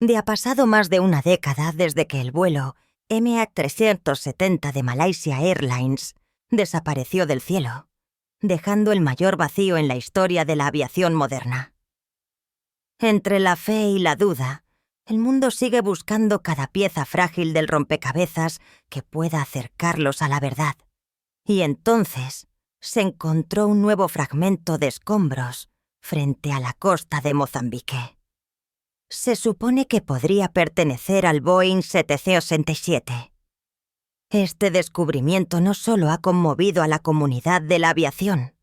De ha pasado más de una década desde que el vuelo MH370 de Malaysia Airlines desapareció del cielo, dejando el mayor vacío en la historia de la aviación moderna. Entre la fe y la duda, el mundo sigue buscando cada pieza frágil del rompecabezas que pueda acercarlos a la verdad. Y entonces se encontró un nuevo fragmento de escombros frente a la costa de Mozambique. Se supone que podría pertenecer al Boeing 787. Este descubrimiento no solo ha conmovido a la comunidad de la aviación,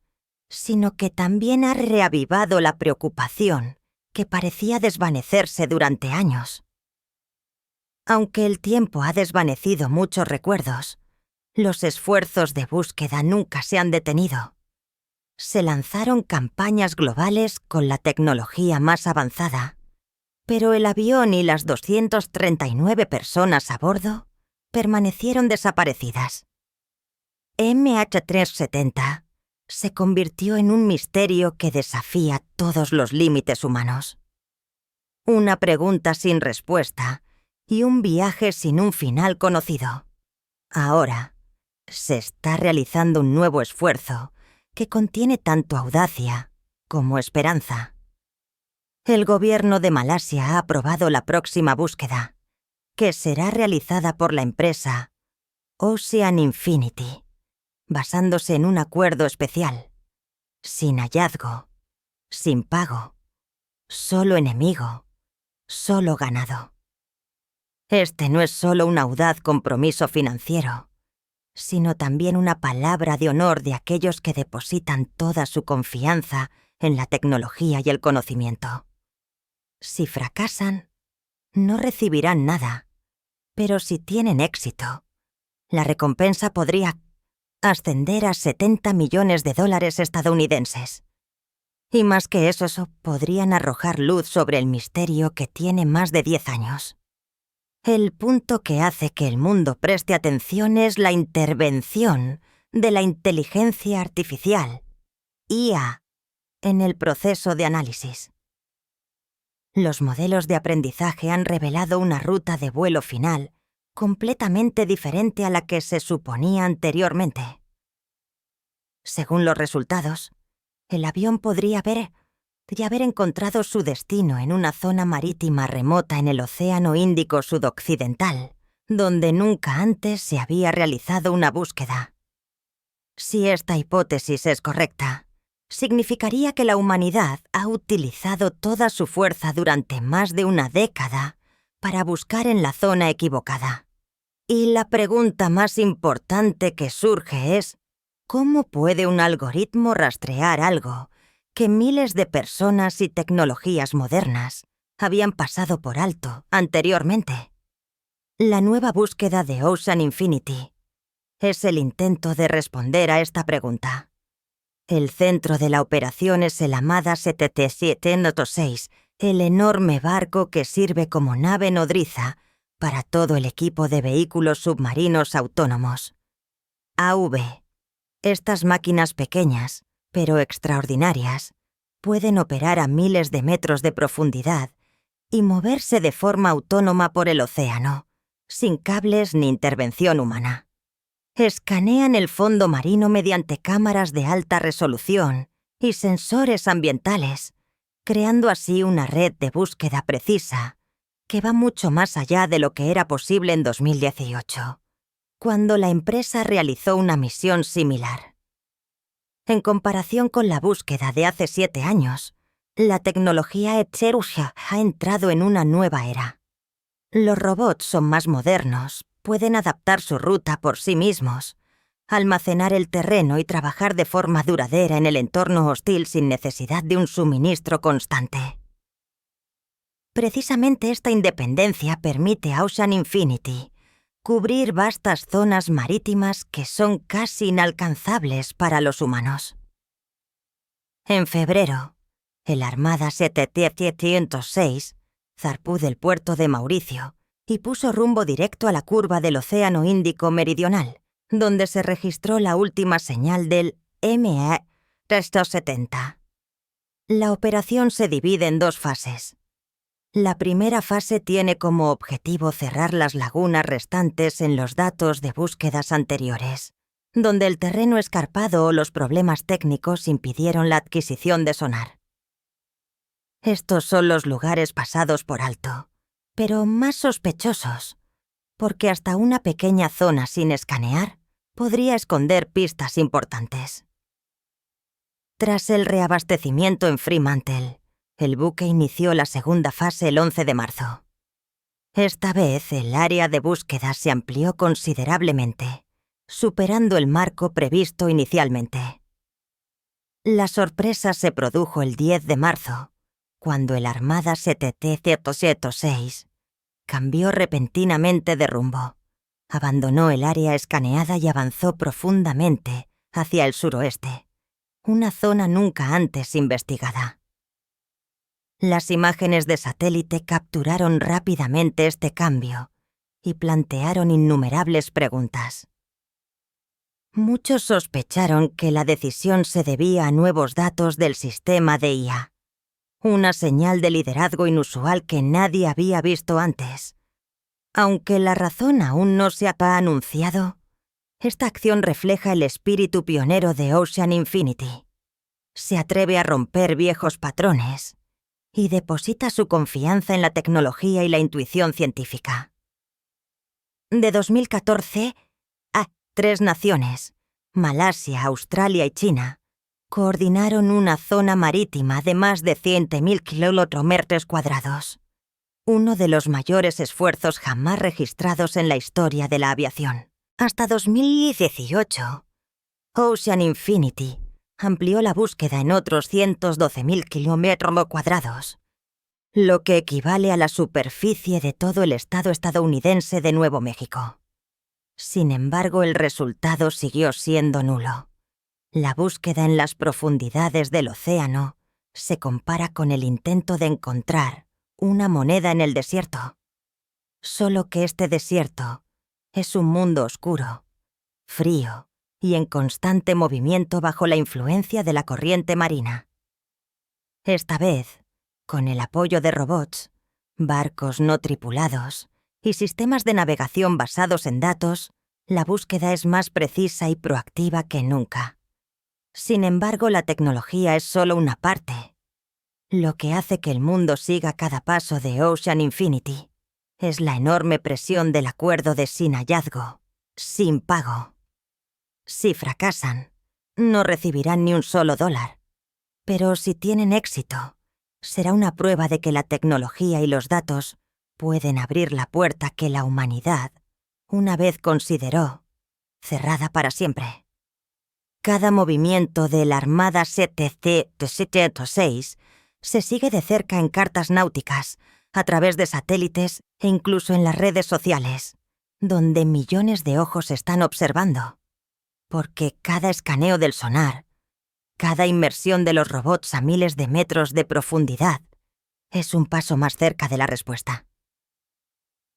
sino que también ha reavivado la preocupación que parecía desvanecerse durante años. Aunque el tiempo ha desvanecido muchos recuerdos, los esfuerzos de búsqueda nunca se han detenido. Se lanzaron campañas globales con la tecnología más avanzada, pero el avión y las 239 personas a bordo permanecieron desaparecidas. MH370 se convirtió en un misterio que desafía todos los límites humanos. Una pregunta sin respuesta y un viaje sin un final conocido. Ahora, se está realizando un nuevo esfuerzo que contiene tanto audacia como esperanza. El gobierno de Malasia ha aprobado la próxima búsqueda, que será realizada por la empresa Ocean Infinity, basándose en un acuerdo especial. Sin hallazgo, sin pago, solo enemigo, solo ganado. Este no es solo un audaz compromiso financiero, sino también una palabra de honor de aquellos que depositan toda su confianza en la tecnología y el conocimiento. Si fracasan, no recibirán nada, pero si tienen éxito, la recompensa podría ascender a $70 millones estadounidenses. Y más que eso, podrían arrojar luz sobre el misterio que tiene más de 10 años. El punto que hace que el mundo preste atención es la intervención de la inteligencia artificial, IA, en el proceso de análisis. Los modelos de aprendizaje han revelado una ruta de vuelo final completamente diferente a la que se suponía anteriormente. Según los resultados, el avión podría haber encontrado su destino en una zona marítima remota en el Océano Índico Sudoccidental, donde nunca antes se había realizado una búsqueda. Si esta hipótesis es correcta, significaría que la humanidad ha utilizado toda su fuerza durante más de una década para buscar en la zona equivocada. Y la pregunta más importante que surge es: ¿cómo puede un algoritmo rastrear algo que miles de personas y tecnologías modernas habían pasado por alto anteriormente? La nueva búsqueda de Ocean Infinity es el intento de responder a esta pregunta. El centro de la operación es el Hamada 737-6, el enorme barco que sirve como nave nodriza para todo el equipo de vehículos submarinos autónomos. AV. Estas máquinas pequeñas, pero extraordinarias, pueden operar a miles de metros de profundidad y moverse de forma autónoma por el océano, sin cables ni intervención humana. Escanean el fondo marino mediante cámaras de alta resolución y sensores ambientales, creando así una red de búsqueda precisa que va mucho más allá de lo que era posible en 2018, cuando la empresa realizó una misión similar. En comparación con la búsqueda de hace 7 años, la tecnología Echerusha ha entrado en una nueva era. Los robots son más modernos, pueden adaptar su ruta por sí mismos, almacenar el terreno y trabajar de forma duradera en el entorno hostil sin necesidad de un suministro constante. Precisamente esta independencia permite a Ocean Infinity cubrir vastas zonas marítimas que son casi inalcanzables para los humanos. En febrero, el Armada 736 zarpó del puerto de Mauricio y puso rumbo directo a la curva del Océano Índico Meridional, donde se registró la última señal del MH370. La operación se divide en 2 fases. La primera fase tiene como objetivo cerrar las lagunas restantes en los datos de búsquedas anteriores, donde el terreno escarpado o los problemas técnicos impidieron la adquisición de sonar. Estos son los lugares pasados por alto, pero más sospechosos, porque hasta una pequeña zona sin escanear podría esconder pistas importantes. Tras el reabastecimiento en Fremantle, el buque inició la segunda fase el 11 de marzo. Esta vez el área de búsqueda se amplió considerablemente, superando el marco previsto inicialmente. La sorpresa se produjo el 10 de marzo, cuando el Armada STT-176 cambió repentinamente de rumbo, abandonó el área escaneada y avanzó profundamente hacia el suroeste, una zona nunca antes investigada. Las imágenes de satélite capturaron rápidamente este cambio y plantearon innumerables preguntas. Muchos sospecharon que la decisión se debía a nuevos datos del sistema de IA, una señal de liderazgo inusual que nadie había visto antes. Aunque la razón aún no se ha anunciado, esta acción refleja el espíritu pionero de Ocean Infinity. Se atreve a romper viejos patrones y deposita su confianza en la tecnología y la intuición científica. De 2014 a 3 naciones, Malasia, Australia y China, coordinaron una zona marítima de más de 100.000 km², uno de los mayores esfuerzos jamás registrados en la historia de la aviación. Hasta 2018, Ocean Infinity amplió la búsqueda en otros 112.000 km², lo que equivale a la superficie de todo el estado estadounidense de Nuevo México. Sin embargo, el resultado siguió siendo nulo. La búsqueda en las profundidades del océano se compara con el intento de encontrar una moneda en el desierto. Solo que este desierto es un mundo oscuro, frío y en constante movimiento bajo la influencia de la corriente marina. Esta vez, con el apoyo de robots, barcos no tripulados y sistemas de navegación basados en datos, la búsqueda es más precisa y proactiva que nunca. Sin embargo, la tecnología es solo una parte. Lo que hace que el mundo siga cada paso de Ocean Infinity es la enorme presión del acuerdo de sin hallazgo, sin pago. Si fracasan, no recibirán ni un solo dólar. Pero si tienen éxito, será una prueba de que la tecnología y los datos pueden abrir la puerta que la humanidad una vez consideró cerrada para siempre. Cada movimiento de la Armada STT-176 se sigue de cerca en cartas náuticas, a través de satélites e incluso en las redes sociales, donde millones de ojos están observando. Porque cada escaneo del sonar, cada inmersión de los robots a miles de metros de profundidad, es un paso más cerca de la respuesta.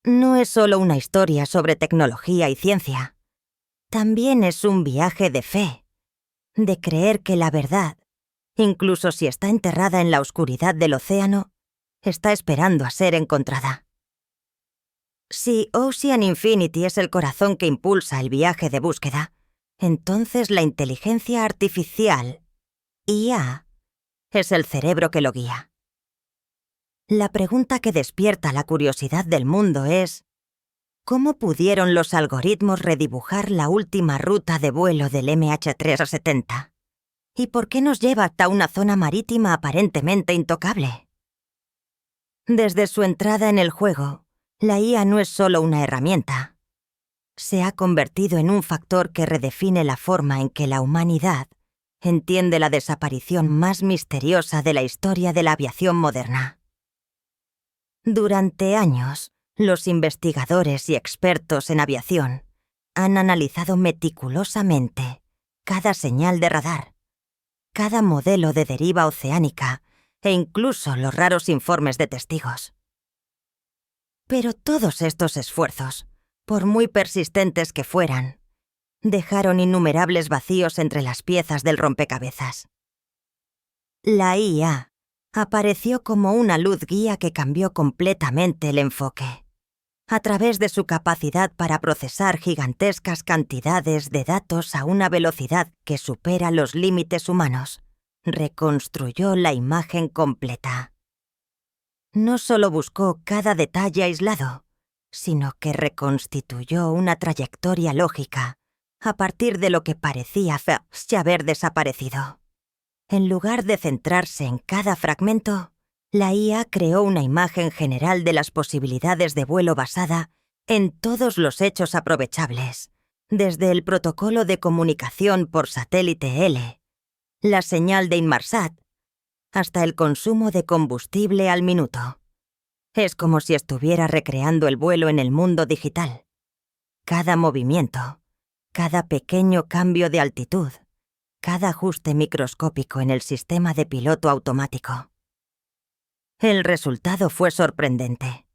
No es solo una historia sobre tecnología y ciencia. También es un viaje de fe, de creer que la verdad, incluso si está enterrada en la oscuridad del océano, está esperando a ser encontrada. Si Ocean Infinity es el corazón que impulsa el viaje de búsqueda, entonces la inteligencia artificial, IA, es el cerebro que lo guía. La pregunta que despierta la curiosidad del mundo es: ¿cómo pudieron los algoritmos redibujar la última ruta de vuelo del MH370? ¿Y por qué nos lleva hasta una zona marítima aparentemente intocable? Desde su entrada en el juego, la IA no es solo una herramienta. Se ha convertido en un factor que redefine la forma en que la humanidad entiende la desaparición más misteriosa de la historia de la aviación moderna. Durante años, los investigadores y expertos en aviación han analizado meticulosamente cada señal de radar, cada modelo de deriva oceánica e incluso los raros informes de testigos. Pero todos estos esfuerzos, por muy persistentes que fueran, dejaron innumerables vacíos entre las piezas del rompecabezas. La IA apareció como una luz guía que cambió completamente el enfoque. A través de su capacidad para procesar gigantescas cantidades de datos a una velocidad que supera los límites humanos, reconstruyó la imagen completa. No solo buscó cada detalle aislado, sino que reconstituyó una trayectoria lógica a partir de lo que parecía ya haber desaparecido. En lugar de centrarse en cada fragmento, la IA creó una imagen general de las posibilidades de vuelo basada en todos los hechos aprovechables, desde el protocolo de comunicación por satélite L, la señal de Inmarsat, hasta el consumo de combustible al minuto. Es como si estuviera recreando el vuelo en el mundo digital. Cada movimiento, cada pequeño cambio de altitud, cada ajuste microscópico en el sistema de piloto automático. El resultado fue sorprendente.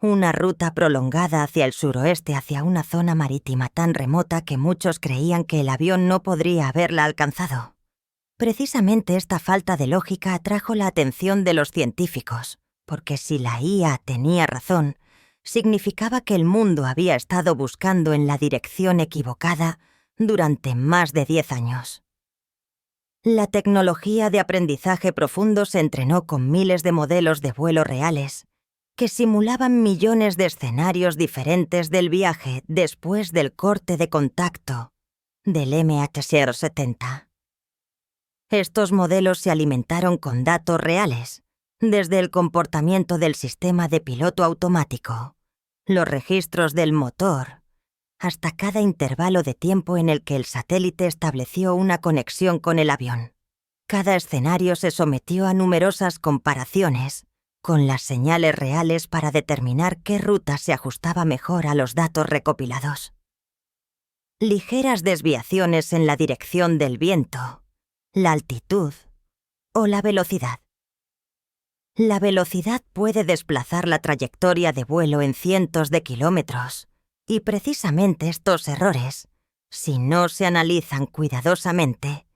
Una ruta prolongada hacia el suroeste, hacia una zona marítima tan remota que muchos creían que el avión no podría haberla alcanzado. Precisamente esta falta de lógica atrajo la atención de los científicos, porque si la IA tenía razón, significaba que el mundo había estado buscando en la dirección equivocada durante más de 10 años. La tecnología de aprendizaje profundo se entrenó con miles de modelos de vuelo reales, que simulaban millones de escenarios diferentes del viaje después del corte de contacto del MH070. Estos modelos se alimentaron con datos reales, desde el comportamiento del sistema de piloto automático, los registros del motor, hasta cada intervalo de tiempo en el que el satélite estableció una conexión con el avión. Cada escenario se sometió a numerosas comparaciones con las señales reales para determinar qué ruta se ajustaba mejor a los datos recopilados. Ligeras desviaciones en la dirección del viento, la altitud o la velocidad. La velocidad puede desplazar la trayectoria de vuelo en cientos de kilómetros, y precisamente estos errores, si no se analizan cuidadosamente,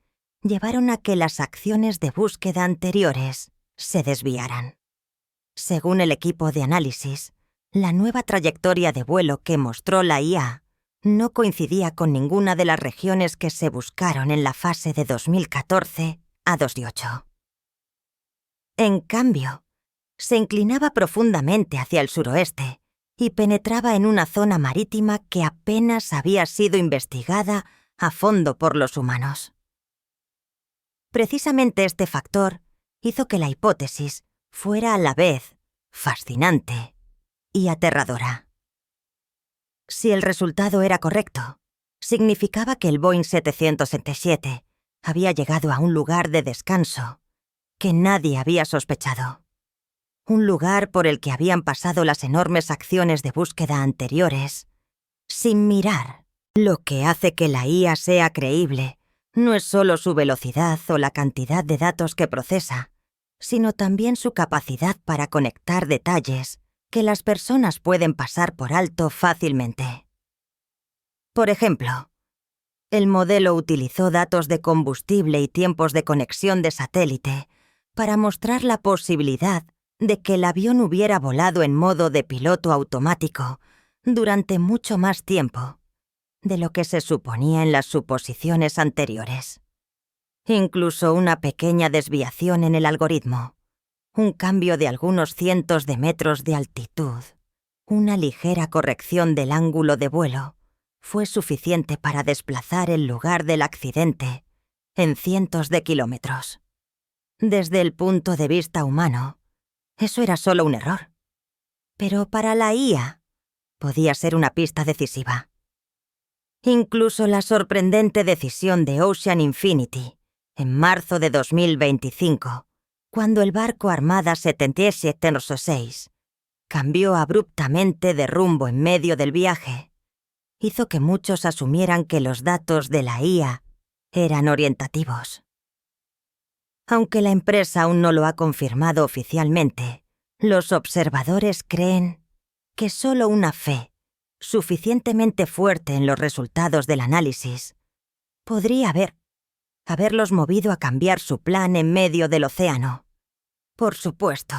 llevaron a que las acciones de búsqueda anteriores se desviaran. Según el equipo de análisis, la nueva trayectoria de vuelo que mostró la IA no coincidía con ninguna de las regiones que se buscaron en la fase de 2014 a 2018. En cambio, se inclinaba profundamente hacia el suroeste y penetraba en una zona marítima que apenas había sido investigada a fondo por los humanos. Precisamente este factor hizo que la hipótesis fuera a la vez fascinante y aterradora. Si el resultado era correcto, significaba que el Boeing 767 había llegado a un lugar de descanso que nadie había sospechado. Un lugar por el que habían pasado las enormes acciones de búsqueda anteriores, sin mirar. Lo que hace que la IA sea creíble no es solo su velocidad o la cantidad de datos que procesa, sino también su capacidad para conectar detalles que las personas pueden pasar por alto fácilmente. Por ejemplo, el modelo utilizó datos de combustible y tiempos de conexión de satélite para mostrar la posibilidad de que el avión hubiera volado en modo de piloto automático durante mucho más tiempo de lo que se suponía en las suposiciones anteriores. Incluso una pequeña desviación en el algoritmo, un cambio de algunos cientos de metros de altitud, una ligera corrección del ángulo de vuelo, fue suficiente para desplazar el lugar del accidente en cientos de kilómetros. Desde el punto de vista humano, eso era solo un error. Pero para la IA, podía ser una pista decisiva. Incluso la sorprendente decisión de Ocean Infinity, en marzo de 2025, cuando el barco Armada 7706 cambió abruptamente de rumbo en medio del viaje, hizo que muchos asumieran que los datos de la IA eran orientativos. Aunque la empresa aún no lo ha confirmado oficialmente, los observadores creen que solo una fe suficientemente fuerte en los resultados del análisis podría haberlos movido a cambiar su plan en medio del océano, Por supuesto,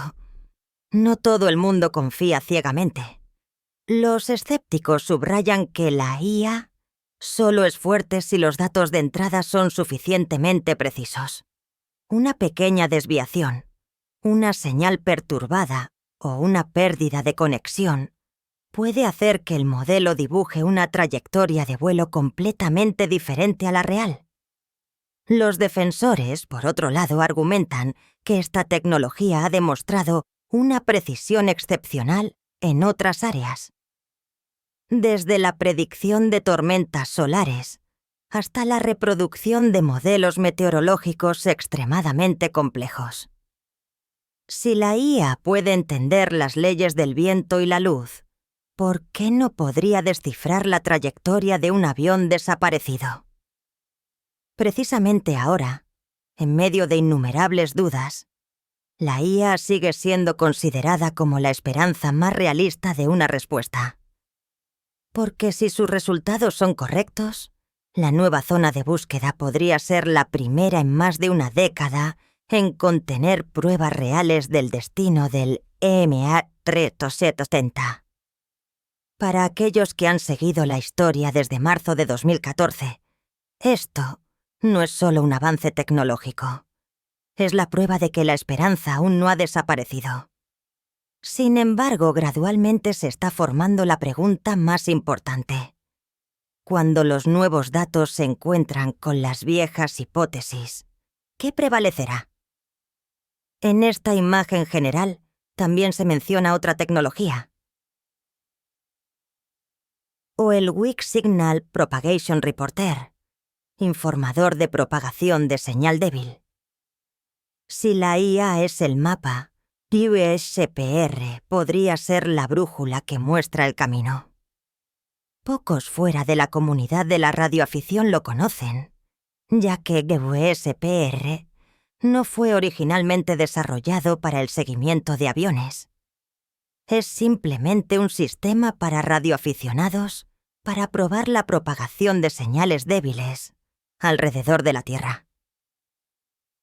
no todo el mundo confía ciegamente. Los escépticos subrayan que la IA solo es fuerte si los datos de entrada son suficientemente precisos. Una pequeña desviación, una señal perturbada o una pérdida de conexión puede hacer que el modelo dibuje una trayectoria de vuelo completamente diferente a la real. Los defensores, por otro lado, argumentan que esta tecnología ha demostrado una precisión excepcional en otras áreas. Desde la predicción de tormentas solares hasta la reproducción de modelos meteorológicos extremadamente complejos. Si la IA puede entender las leyes del viento y la luz, ¿por qué no podría descifrar la trayectoria de un avión desaparecido? Precisamente ahora, en medio de innumerables dudas, la IA sigue siendo considerada como la esperanza más realista de una respuesta. Porque si sus resultados son correctos, la nueva zona de búsqueda podría ser la primera en más de una década en contener pruebas reales del destino del EMA-370. Para aquellos que han seguido la historia desde marzo de 2014, esto no es solo un avance tecnológico. Es la prueba de que la esperanza aún no ha desaparecido. Sin embargo, gradualmente se está formando la pregunta más importante. Cuando los nuevos datos se encuentran con las viejas hipótesis, ¿qué prevalecerá? En esta imagen general también se menciona otra tecnología, o el Weak Signal Propagation Reporter, informador de propagación de señal débil. Si la IA es el mapa, USPR podría ser la brújula que muestra el camino. Pocos fuera de la comunidad de la radioafición lo conocen, ya que USPR no fue originalmente desarrollado para el seguimiento de aviones. Es simplemente un sistema para radioaficionados para probar la propagación de señales débiles alrededor de la Tierra.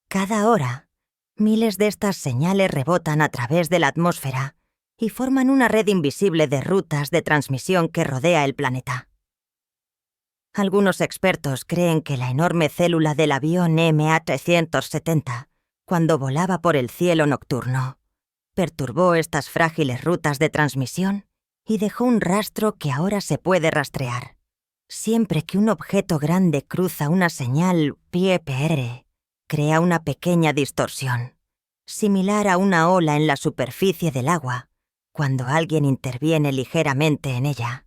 Cada hora, miles de estas señales rebotan a través de la atmósfera y forman una red invisible de rutas de transmisión que rodea el planeta. Algunos expertos creen que la enorme célula del avión MA370, cuando volaba por el cielo nocturno, perturbó estas frágiles rutas de transmisión y dejó un rastro que ahora se puede rastrear. Siempre que un objeto grande cruza una señal PEPR, crea una pequeña distorsión, similar a una ola en la superficie del agua, cuando alguien interviene ligeramente en ella.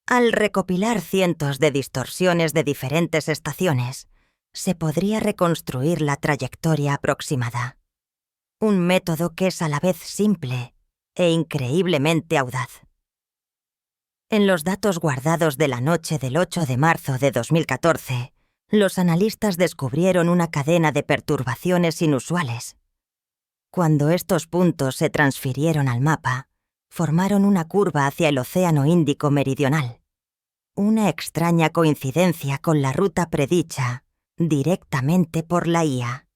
Al recopilar cientos de distorsiones de diferentes estaciones, se podría reconstruir la trayectoria aproximada. Un método que es a la vez simple e increíblemente audaz. En los datos guardados de la noche del 8 de marzo de 2014, los analistas descubrieron una cadena de perturbaciones inusuales. Cuando estos puntos se transfirieron al mapa, formaron una curva hacia el Océano Índico Meridional. Una extraña coincidencia con la ruta predicha directamente por la IA.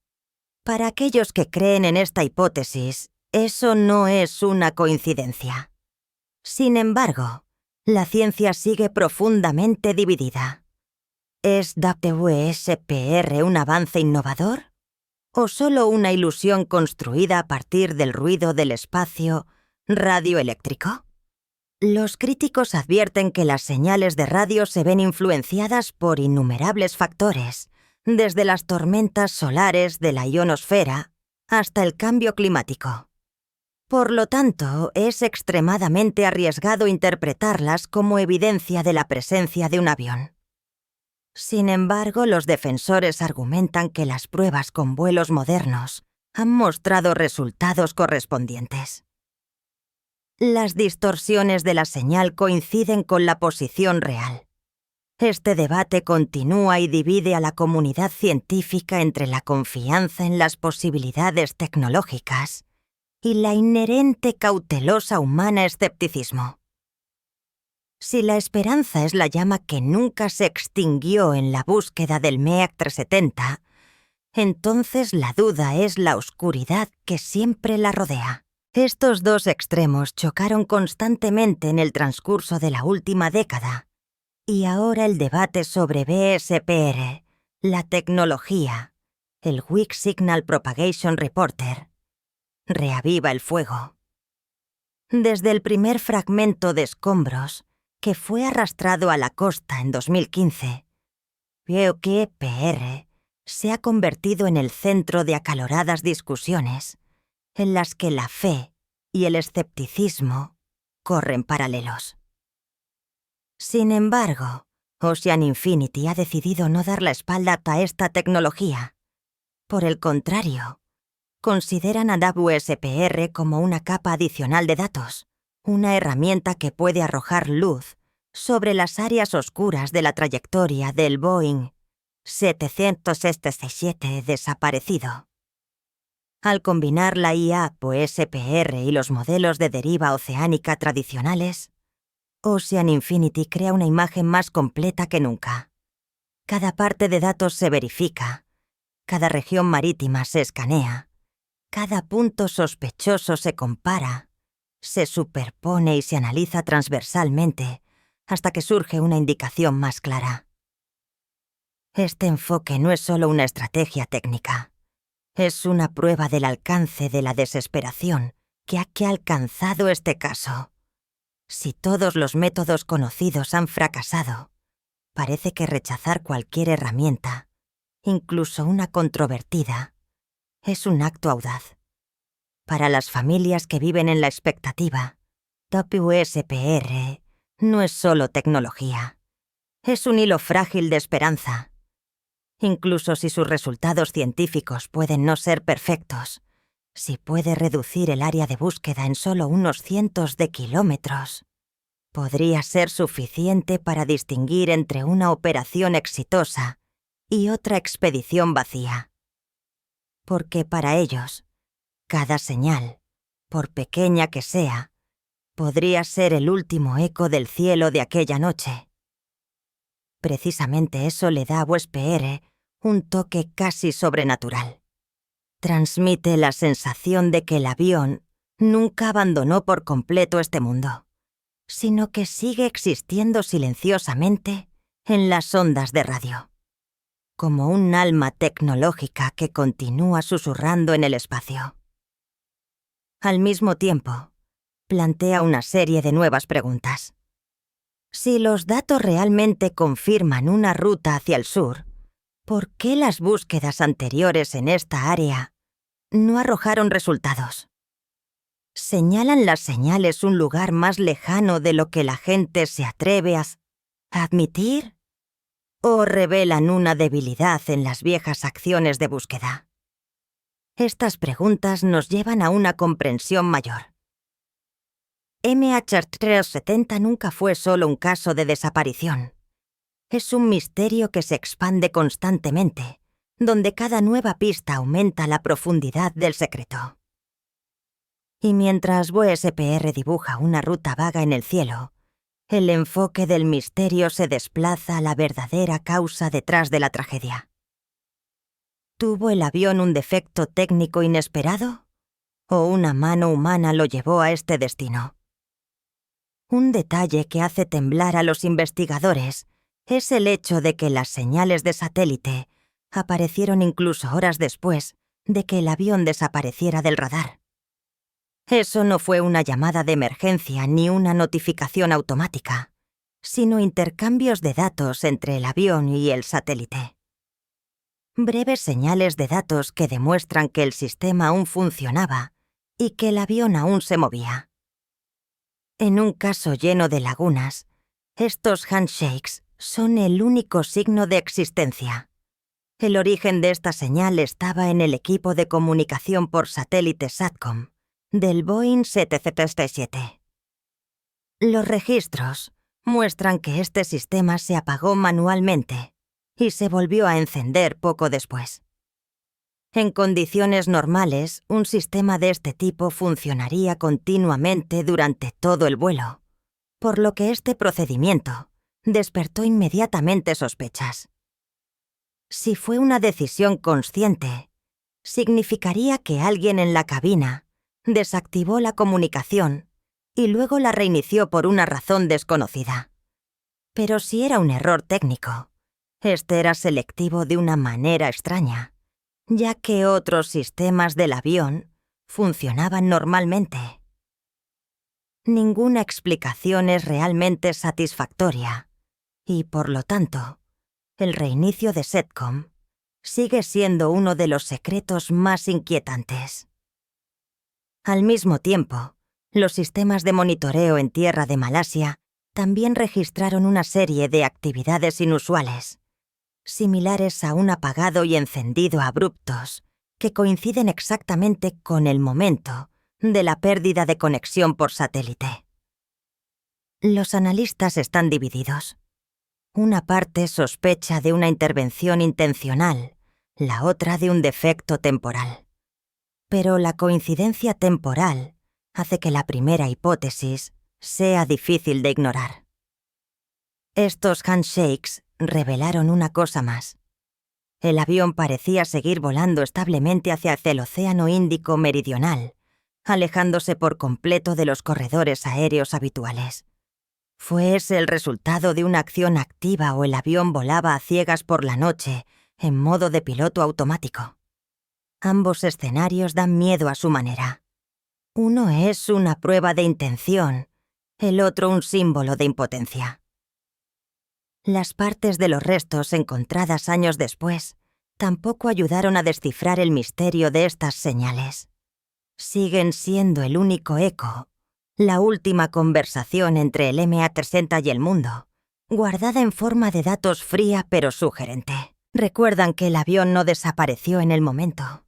Para aquellos que creen en esta hipótesis, eso no es una coincidencia. Sin embargo, la ciencia sigue profundamente dividida. ¿Es WSPR un avance innovador? ¿O solo una ilusión construida a partir del ruido del espacio radioeléctrico? Los críticos advierten que las señales de radio se ven influenciadas por innumerables factores, desde las tormentas solares de la ionosfera hasta el cambio climático. Por lo tanto, es extremadamente arriesgado interpretarlas como evidencia de la presencia de un avión. Sin embargo, los defensores argumentan que las pruebas con vuelos modernos han mostrado resultados correspondientes. Las distorsiones de la señal coinciden con la posición real. Este debate continúa y divide a la comunidad científica entre la confianza en las posibilidades tecnológicas y la inherente cautelosa humana escepticismo. Si la esperanza es la llama que nunca se extinguió en la búsqueda del MEAC 370, entonces la duda es la oscuridad que siempre la rodea. Estos dos extremos chocaron constantemente en el transcurso de la última década, y ahora el debate sobre BSPR, la tecnología, el Weak Signal Propagation Reporter, reaviva el fuego. Desde el primer fragmento de escombros, que fue arrastrado a la costa en 2015, BSPR se ha convertido en el centro de acaloradas discusiones, en las que la fe y el escepticismo corren paralelos. Sin embargo, Ocean Infinity ha decidido no dar la espalda a esta tecnología. Por el contrario, consideran a WSPR como una capa adicional de datos, una herramienta que puede arrojar luz sobre las áreas oscuras de la trayectoria del Boeing 767 desaparecido. Al combinar la IA WSPR y los modelos de deriva oceánica tradicionales, Ocean Infinity crea una imagen más completa que nunca. Cada parte de datos se verifica, cada región marítima se escanea, cada punto sospechoso se compara, se superpone y se analiza transversalmente hasta que surge una indicación más clara. Este enfoque no es solo una estrategia técnica. Es una prueba del alcance de la desesperación que ha alcanzado este caso. Si todos los métodos conocidos han fracasado, parece que rechazar cualquier herramienta, incluso una controvertida, es un acto audaz. Para las familias que viven en la expectativa, WSPR no es solo tecnología. Es un hilo frágil de esperanza. Incluso si sus resultados científicos pueden no ser perfectos, si puede reducir el área de búsqueda en solo unos cientos de kilómetros, podría ser suficiente para distinguir entre una operación exitosa y otra expedición vacía. Porque para ellos, cada señal, por pequeña que sea, podría ser el último eco del cielo de aquella noche. Precisamente eso le da a WSPR un toque casi sobrenatural. Transmite la sensación de que el avión nunca abandonó por completo este mundo, sino que sigue existiendo silenciosamente en las ondas de radio, como un alma tecnológica que continúa susurrando en el espacio. Al mismo tiempo, plantea una serie de nuevas preguntas. Si los datos realmente confirman una ruta hacia el sur, ¿por qué las búsquedas anteriores en esta área no arrojaron resultados? ¿Señalan las señales un lugar más lejano de lo que la gente se atreve a admitir? ¿O revelan una debilidad en las viejas acciones de búsqueda? Estas preguntas nos llevan a una comprensión mayor. MH370 nunca fue solo un caso de desaparición. Es un misterio que se expande constantemente, donde cada nueva pista aumenta la profundidad del secreto. Y mientras WSPR dibuja una ruta vaga en el cielo, el enfoque del misterio se desplaza a la verdadera causa detrás de la tragedia. ¿Tuvo el avión un defecto técnico inesperado? ¿O una mano humana lo llevó a este destino? Un detalle que hace temblar a los investigadores es el hecho de que las señales de satélite aparecieron incluso horas después de que el avión desapareciera del radar. Eso no fue una llamada de emergencia ni una notificación automática, sino intercambios de datos entre el avión y el satélite. Breves señales de datos que demuestran que el sistema aún funcionaba y que el avión aún se movía. En un caso lleno de lagunas, estos handshakes son el único signo de existencia. El origen de esta señal estaba en el equipo de comunicación por satélite SATCOM del Boeing 777. Los registros muestran que este sistema se apagó manualmente y se volvió a encender poco después. En condiciones normales, un sistema de este tipo funcionaría continuamente durante todo el vuelo, por lo que este procedimiento despertó inmediatamente sospechas. Si fue una decisión consciente, significaría que alguien en la cabina desactivó la comunicación y luego la reinició por una razón desconocida. Pero si era un error técnico, este era selectivo de una manera extraña, ya que otros sistemas del avión funcionaban normalmente. Ninguna explicación es realmente satisfactoria y, por lo tanto, el reinicio de SETCOM sigue siendo uno de los secretos más inquietantes. Al mismo tiempo, los sistemas de monitoreo en tierra de Malasia también registraron una serie de actividades inusuales, similares a un apagado y encendido abruptos, que coinciden exactamente con el momento de la pérdida de conexión por satélite. Los analistas están divididos. Una parte sospecha de una intervención intencional, la otra de un defecto temporal. Pero la coincidencia temporal hace que la primera hipótesis sea difícil de ignorar. Estos handshakes revelaron una cosa más. El avión parecía seguir volando establemente hacia el Océano Índico Meridional, alejándose por completo de los corredores aéreos habituales. ¿Fue ese el resultado de una acción activa o el avión volaba a ciegas por la noche, en modo de piloto automático? Ambos escenarios dan miedo a su manera. Uno es una prueba de intención, el otro un símbolo de impotencia. Las partes de los restos encontradas años después tampoco ayudaron a descifrar el misterio de estas señales. Siguen siendo el único eco, la última conversación entre el MH370 y el mundo, guardada en forma de datos fría pero sugerente. Recuerdan que el avión no desapareció en el momento.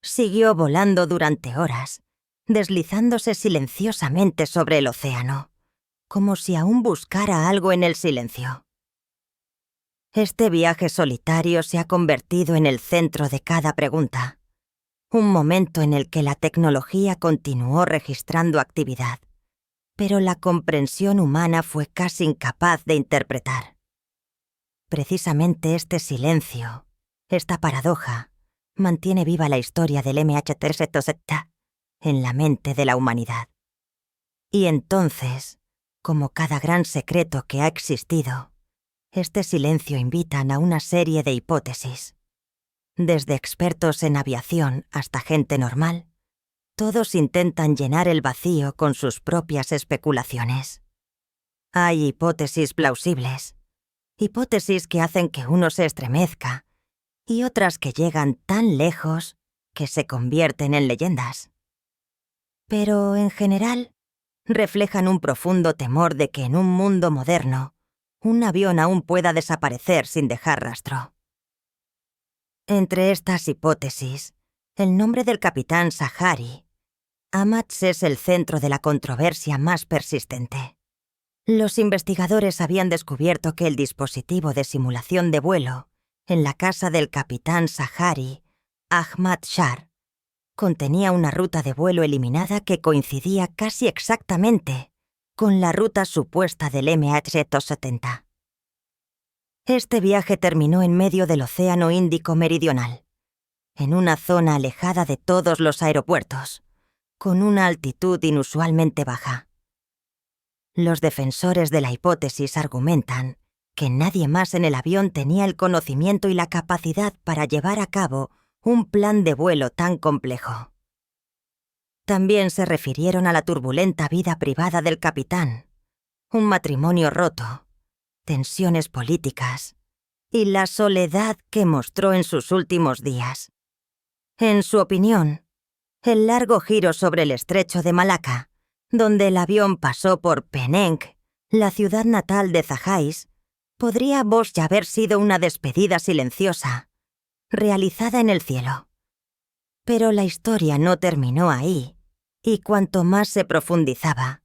Siguió volando durante horas, deslizándose silenciosamente sobre el océano, como si aún buscara algo en el silencio. Este viaje solitario se ha convertido en el centro de cada pregunta, un momento en el que la tecnología continuó registrando actividad, pero la comprensión humana fue casi incapaz de interpretar. Precisamente este silencio, esta paradoja, mantiene viva la historia del MH370 en la mente de la humanidad. Y entonces, como cada gran secreto que ha existido, este silencio invita a una serie de hipótesis. Desde expertos en aviación hasta gente normal, todos intentan llenar el vacío con sus propias especulaciones. Hay hipótesis plausibles, hipótesis que hacen que uno se estremezca, y otras que llegan tan lejos que se convierten en leyendas. Pero, en general, reflejan un profundo temor de que en un mundo moderno, un avión aún pueda desaparecer sin dejar rastro. Entre estas hipótesis, el nombre del capitán Sahari, Amatz, es el centro de la controversia más persistente. Los investigadores habían descubierto que el dispositivo de simulación de vuelo en la casa del capitán Sahari, Ahmad Shar, contenía una ruta de vuelo eliminada que coincidía casi exactamente con la ruta supuesta del MH370. Este viaje terminó en medio del Océano Índico Meridional, en una zona alejada de todos los aeropuertos, con una altitud inusualmente baja. Los defensores de la hipótesis argumentan que nadie más en el avión tenía el conocimiento y la capacidad para llevar a cabo un plan de vuelo tan complejo. También se refirieron a la turbulenta vida privada del capitán, un matrimonio roto, tensiones políticas y la soledad que mostró en sus últimos días. En su opinión, el largo giro sobre el estrecho de Malaca, donde el avión pasó por Penang, la ciudad natal de Zahais, podría ya haber sido una despedida silenciosa, realizada en el cielo. Pero la historia no terminó ahí, y cuanto más se profundizaba,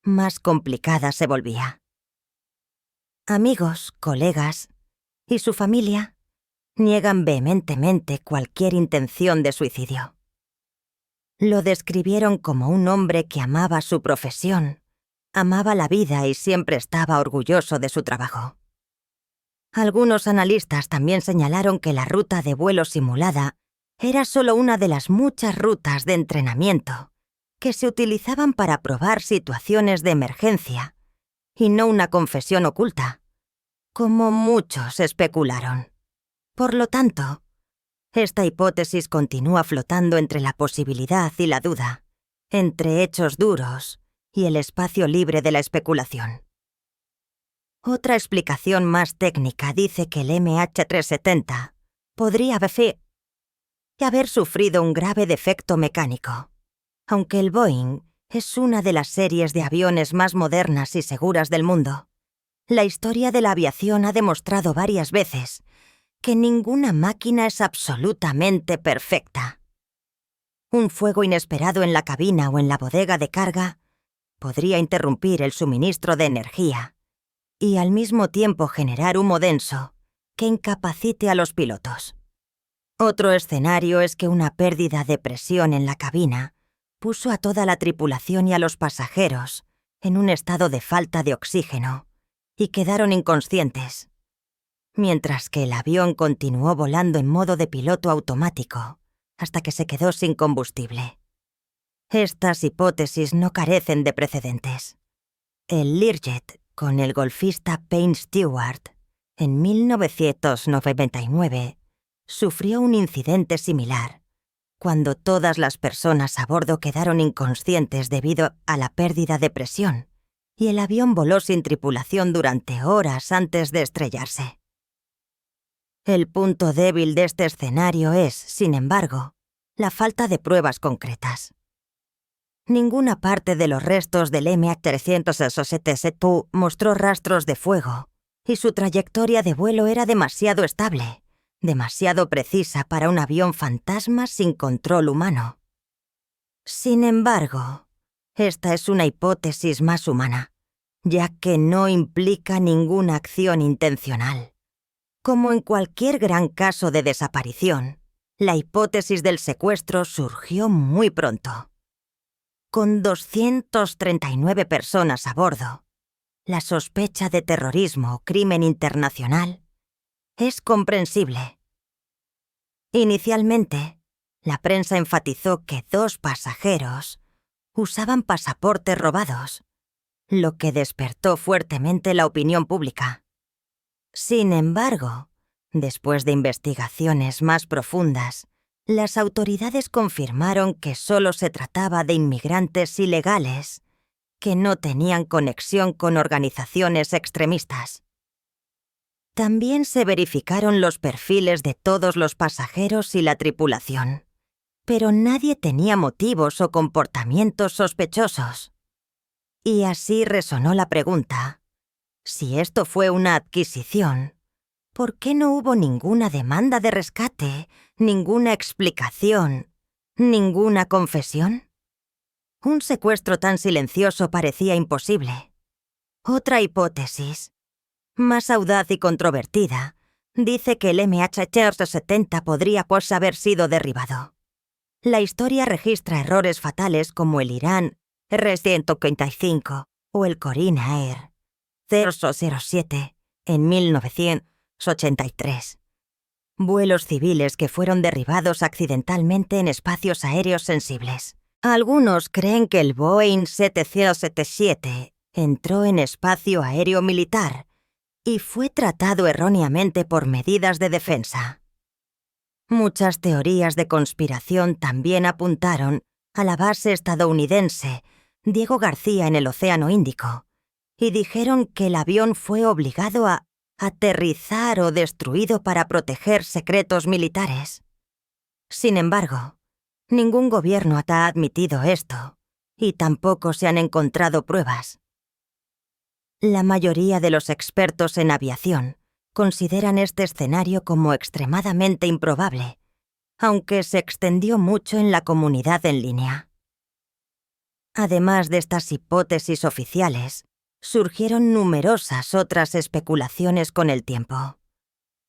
más complicada se volvía. Amigos, colegas y su familia niegan vehementemente cualquier intención de suicidio. Lo describieron como un hombre que amaba su profesión, amaba la vida y siempre estaba orgulloso de su trabajo. Algunos analistas también señalaron que la ruta de vuelo simulada era solo una de las muchas rutas de entrenamiento que se utilizaban para probar situaciones de emergencia, y no una confesión oculta, como muchos especularon. Por lo tanto, esta hipótesis continúa flotando entre la posibilidad y la duda, entre hechos duros y el espacio libre de la especulación. Otra explicación más técnica dice que el MH370 podría haber sufrido un grave defecto mecánico. Aunque el Boeing es una de las series de aviones más modernas y seguras del mundo, la historia de la aviación ha demostrado varias veces que ninguna máquina es absolutamente perfecta. Un fuego inesperado en la cabina o en la bodega de carga podría interrumpir el suministro de energía y al mismo tiempo generar humo denso que incapacite a los pilotos. Otro escenario es que una pérdida de presión en la cabina puso a toda la tripulación y a los pasajeros en un estado de falta de oxígeno y quedaron inconscientes, mientras que el avión continuó volando en modo de piloto automático hasta que se quedó sin combustible. Estas hipótesis no carecen de precedentes. El Learjet, con el golfista Payne Stewart, en 1999, sufrió un incidente similar, cuando todas las personas a bordo quedaron inconscientes debido a la pérdida de presión, y el avión voló sin tripulación durante horas antes de estrellarse. El punto débil de este escenario es, sin embargo, la falta de pruebas concretas. Ninguna parte de los restos del MH370 mostró rastros de fuego, y su trayectoria de vuelo era demasiado estable, demasiado precisa para un avión fantasma sin control humano. Sin embargo, esta es una hipótesis más humana, ya que no implica ninguna acción intencional. Como en cualquier gran caso de desaparición, la hipótesis del secuestro surgió muy pronto. Con 239 personas a bordo, la sospecha de terrorismo o crimen internacional es comprensible. Inicialmente, la prensa enfatizó que 2 pasajeros usaban pasaportes robados, lo que despertó fuertemente la opinión pública. Sin embargo, después de investigaciones más profundas, las autoridades confirmaron que solo se trataba de inmigrantes ilegales que no tenían conexión con organizaciones extremistas. También se verificaron los perfiles de todos los pasajeros y la tripulación, pero nadie tenía motivos o comportamientos sospechosos. Y así resonó la pregunta: si esto fue una adquisición, ¿por qué no hubo ninguna demanda de rescate, ninguna explicación, ninguna confesión? Un secuestro tan silencioso parecía imposible. Otra hipótesis, más audaz y controvertida, dice que el MH370 podría haber sido derribado. La historia registra errores fatales como el Irán R-155 o el Corina Air 007 en 1983. Vuelos civiles que fueron derribados accidentalmente en espacios aéreos sensibles. Algunos creen que el Boeing 777 entró en espacio aéreo militar y fue tratado erróneamente por medidas de defensa. Muchas teorías de conspiración también apuntaron a la base estadounidense Diego García en el Océano Índico y dijeron que el avión fue obligado a aterrizar o destruido para proteger secretos militares. Sin embargo, ningún gobierno ha admitido esto y tampoco se han encontrado pruebas. La mayoría de los expertos en aviación consideran este escenario como extremadamente improbable, aunque se extendió mucho en la comunidad en línea. Además de estas hipótesis oficiales, surgieron numerosas otras especulaciones con el tiempo.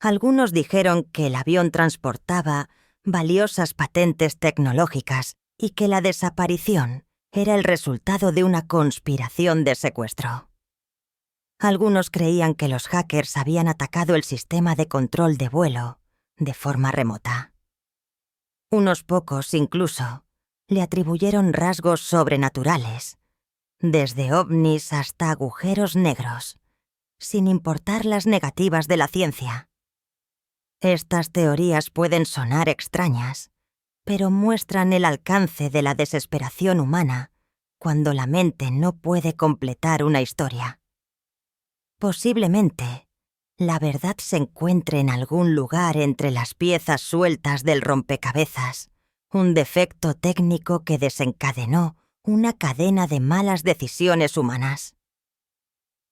Algunos dijeron que el avión transportaba valiosas patentes tecnológicas y que la desaparición era el resultado de una conspiración de secuestro. Algunos creían que los hackers habían atacado el sistema de control de vuelo de forma remota. Unos pocos, incluso, le atribuyeron rasgos sobrenaturales, desde ovnis hasta agujeros negros, sin importar las negativas de la ciencia. Estas teorías pueden sonar extrañas, pero muestran el alcance de la desesperación humana cuando la mente no puede completar una historia. Posiblemente, la verdad se encuentre en algún lugar entre las piezas sueltas del rompecabezas, un defecto técnico que desencadenó una cadena de malas decisiones humanas.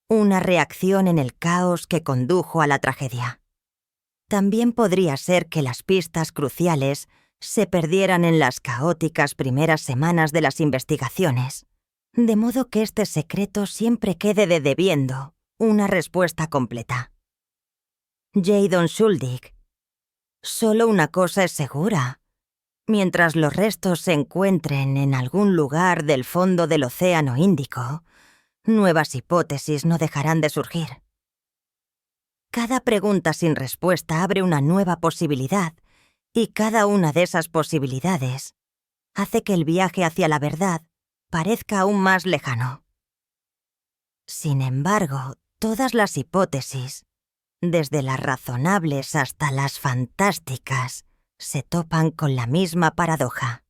Una reacción en el caos que condujo a la tragedia. También podría ser que las pistas cruciales se perdieran en las caóticas primeras semanas de las investigaciones, de modo que este secreto siempre quede debiendo una respuesta completa. Jadon Schuldig. Solo una cosa es segura. Mientras los restos se encuentren en algún lugar del fondo del Océano Índico, nuevas hipótesis no dejarán de surgir. Cada pregunta sin respuesta abre una nueva posibilidad, y cada una de esas posibilidades hace que el viaje hacia la verdad parezca aún más lejano. Sin embargo, todas las hipótesis, desde las razonables hasta las fantásticas, se topan con la misma paradoja.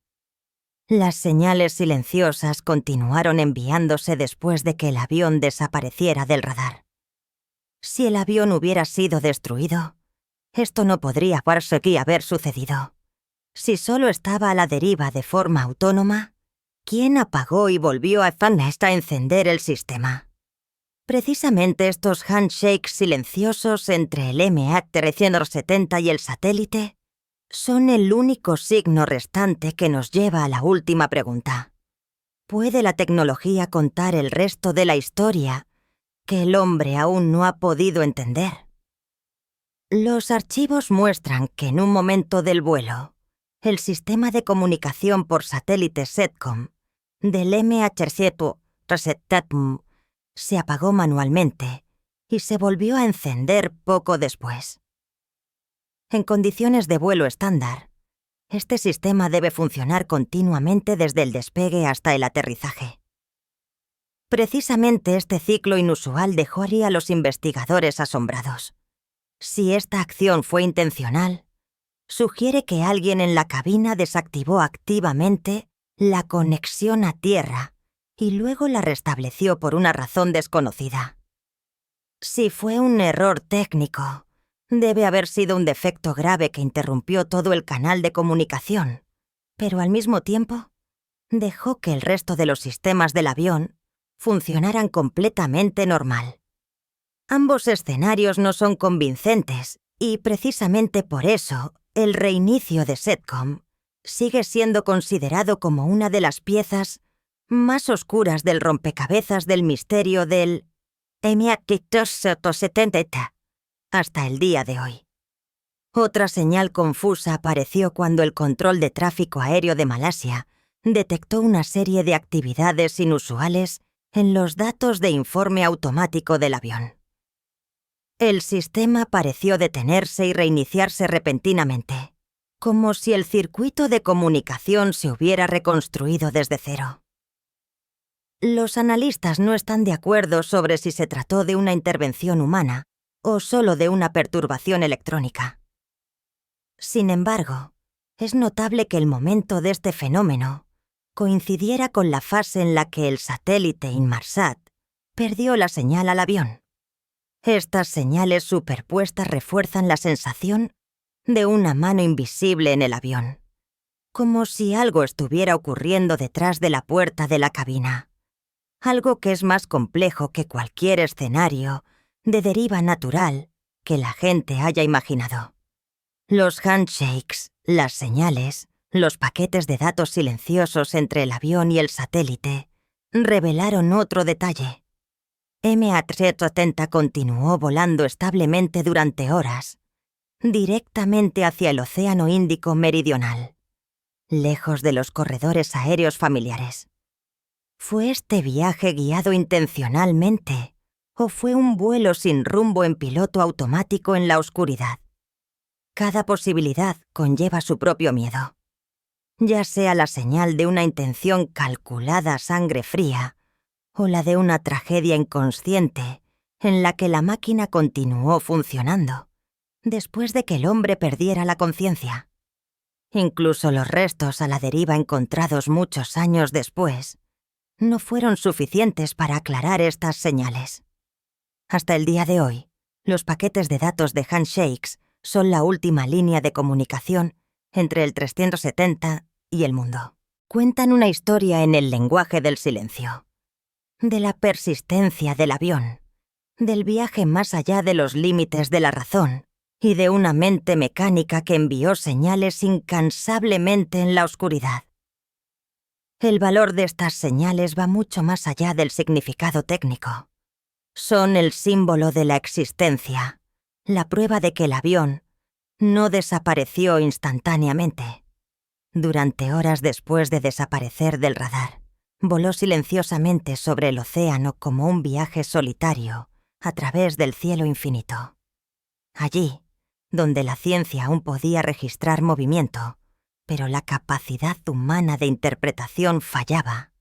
Las señales silenciosas continuaron enviándose después de que el avión desapareciera del radar. Si el avión hubiera sido destruido, esto no podría haber sucedido. Si solo estaba a la deriva de forma autónoma, ¿quién apagó y volvió a encender el sistema? Precisamente estos handshakes silenciosos entre el MH370 y el satélite son el único signo restante que nos lleva a la última pregunta. ¿Puede la tecnología contar el resto de la historia que el hombre aún no ha podido entender? Los archivos muestran que en un momento del vuelo, el sistema de comunicación por satélite SETCOM del MH370 se apagó manualmente y se volvió a encender poco después. En condiciones de vuelo estándar, este sistema debe funcionar continuamente desde el despegue hasta el aterrizaje. Precisamente este ciclo inusual dejó a los investigadores asombrados. Si esta acción fue intencional, sugiere que alguien en la cabina desactivó activamente la conexión a tierra y luego la restableció por una razón desconocida. Si fue un error técnico, debe haber sido un defecto grave que interrumpió todo el canal de comunicación, pero al mismo tiempo dejó que el resto de los sistemas del avión funcionaran completamente normal. Ambos escenarios no son convincentes y precisamente por eso el reinicio de SETCOM sigue siendo considerado como una de las piezas más oscuras del rompecabezas del misterio del MH370 hasta el día de hoy. Otra señal confusa apareció cuando el control de tráfico aéreo de Malasia detectó una serie de actividades inusuales en los datos de informe automático del avión. El sistema pareció detenerse y reiniciarse repentinamente, como si el circuito de comunicación se hubiera reconstruido desde cero. Los analistas no están de acuerdo sobre si se trató de una intervención humana o solo de una perturbación electrónica. Sin embargo, es notable que el momento de este fenómeno coincidiera con la fase en la que el satélite Inmarsat perdió la señal al avión. Estas señales superpuestas refuerzan la sensación de una mano invisible en el avión, como si algo estuviera ocurriendo detrás de la puerta de la cabina, algo que es más complejo que cualquier escenario de deriva natural que la gente haya imaginado. Los handshakes, las señales, los paquetes de datos silenciosos entre el avión y el satélite revelaron otro detalle. MH370 continuó volando establemente durante horas, directamente hacia el Océano Índico meridional, lejos de los corredores aéreos familiares. ¿Fue este viaje guiado intencionalmente ¿O fue un vuelo sin rumbo en piloto automático en la oscuridad? Cada posibilidad conlleva su propio miedo. Ya sea la señal de una intención calculada a sangre fría, o la de una tragedia inconsciente en la que la máquina continuó funcionando, después de que el hombre perdiera la conciencia. Incluso los restos a la deriva encontrados muchos años después no fueron suficientes para aclarar estas señales. Hasta el día de hoy, los paquetes de datos de handshakes son la última línea de comunicación entre el 370 y el mundo. Cuentan una historia en el lenguaje del silencio, de la persistencia del avión, del viaje más allá de los límites de la razón y de una mente mecánica que envió señales incansablemente en la oscuridad. El valor de estas señales va mucho más allá del significado técnico. Son el símbolo de la existencia, la prueba de que el avión no desapareció instantáneamente. Durante horas después de desaparecer del radar, voló silenciosamente sobre el océano como un viaje solitario a través del cielo infinito. Allí, donde la ciencia aún podía registrar movimiento, pero la capacidad humana de interpretación fallaba,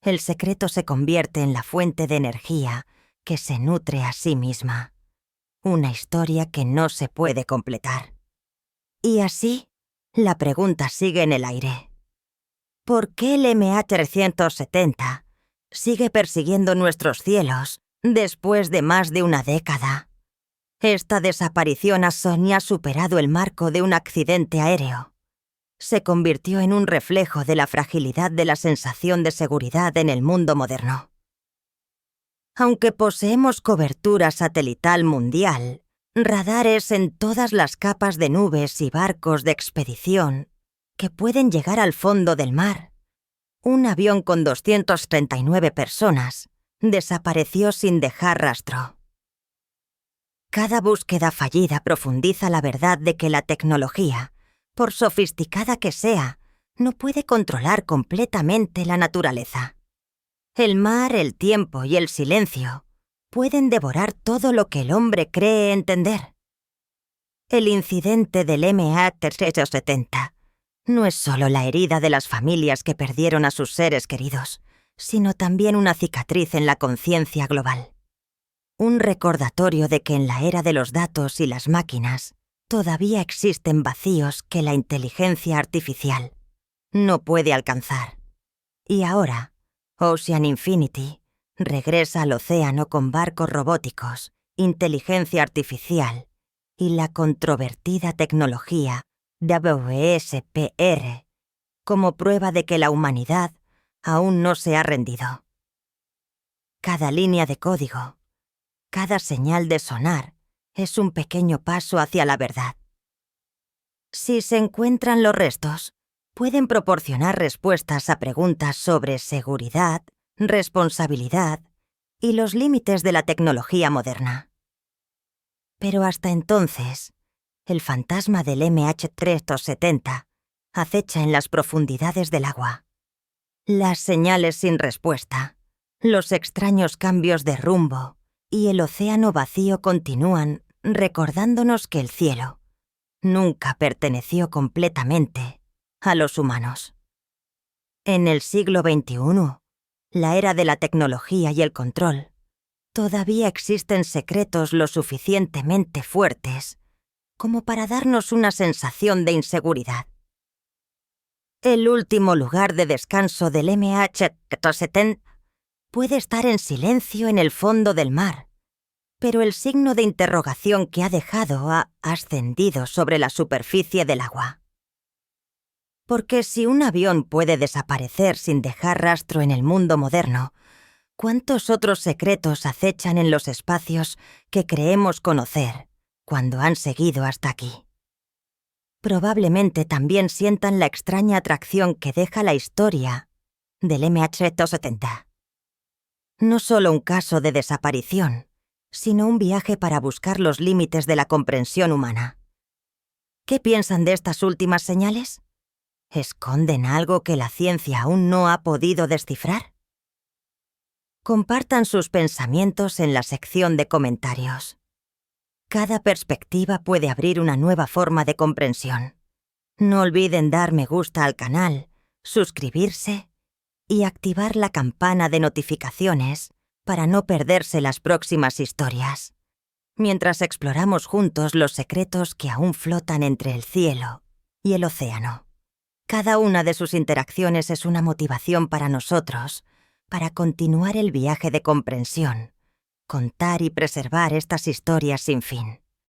el secreto se convierte en la fuente de energía que se nutre a sí misma. Una historia que no se puede completar. Y así, la pregunta sigue en el aire. ¿Por qué el MH370 sigue persiguiendo nuestros cielos después de más de una década? Esta desaparición ha superado el marco de un accidente aéreo. Se convirtió en un reflejo de la fragilidad de la sensación de seguridad en el mundo moderno. Aunque poseemos cobertura satelital mundial, radares en todas las capas de nubes y barcos de expedición que pueden llegar al fondo del mar, un avión con 239 personas desapareció sin dejar rastro. Cada búsqueda fallida profundiza la verdad de que la tecnología, por sofisticada que sea, no puede controlar completamente la naturaleza. El mar, el tiempo y el silencio pueden devorar todo lo que el hombre cree entender. El incidente del MH370 no es solo la herida de las familias que perdieron a sus seres queridos, sino también una cicatriz en la conciencia global. Un recordatorio de que en la era de los datos y las máquinas todavía existen vacíos que la inteligencia artificial no puede alcanzar. Y ahora, Ocean Infinity regresa al océano con barcos robóticos, inteligencia artificial y la controvertida tecnología WSPR como prueba de que la humanidad aún no se ha rendido. Cada línea de código, cada señal de sonar es un pequeño paso hacia la verdad. Si se encuentran los restos, pueden proporcionar respuestas a preguntas sobre seguridad, responsabilidad y los límites de la tecnología moderna. Pero hasta entonces, el fantasma del MH370 acecha en las profundidades del agua. Las señales sin respuesta, los extraños cambios de rumbo y el océano vacío continúan recordándonos que el cielo nunca perteneció completamente a los humanos. En el siglo XXI, la era de la tecnología y el control, todavía existen secretos lo suficientemente fuertes como para darnos una sensación de inseguridad. El último lugar de descanso del MH370 puede estar en silencio en el fondo del mar, pero el signo de interrogación que ha dejado ha ascendido sobre la superficie del agua. Porque si un avión puede desaparecer sin dejar rastro en el mundo moderno, ¿cuántos otros secretos acechan en los espacios que creemos conocer cuando han seguido hasta aquí? Probablemente también sientan la extraña atracción que deja la historia del MH370. No solo un caso de desaparición, sino un viaje para buscar los límites de la comprensión humana. ¿Qué piensan de estas últimas señales? ¿Esconden algo que la ciencia aún no ha podido descifrar? Compartan sus pensamientos en la sección de comentarios. Cada perspectiva puede abrir una nueva forma de comprensión. No olviden dar me gusta al canal, suscribirse y activar la campana de notificaciones para no perderse las próximas historias, mientras exploramos juntos los secretos que aún flotan entre el cielo y el océano. Cada una de sus interacciones es una motivación para nosotros, para continuar el viaje de comprensión, contar y preservar estas historias sin fin.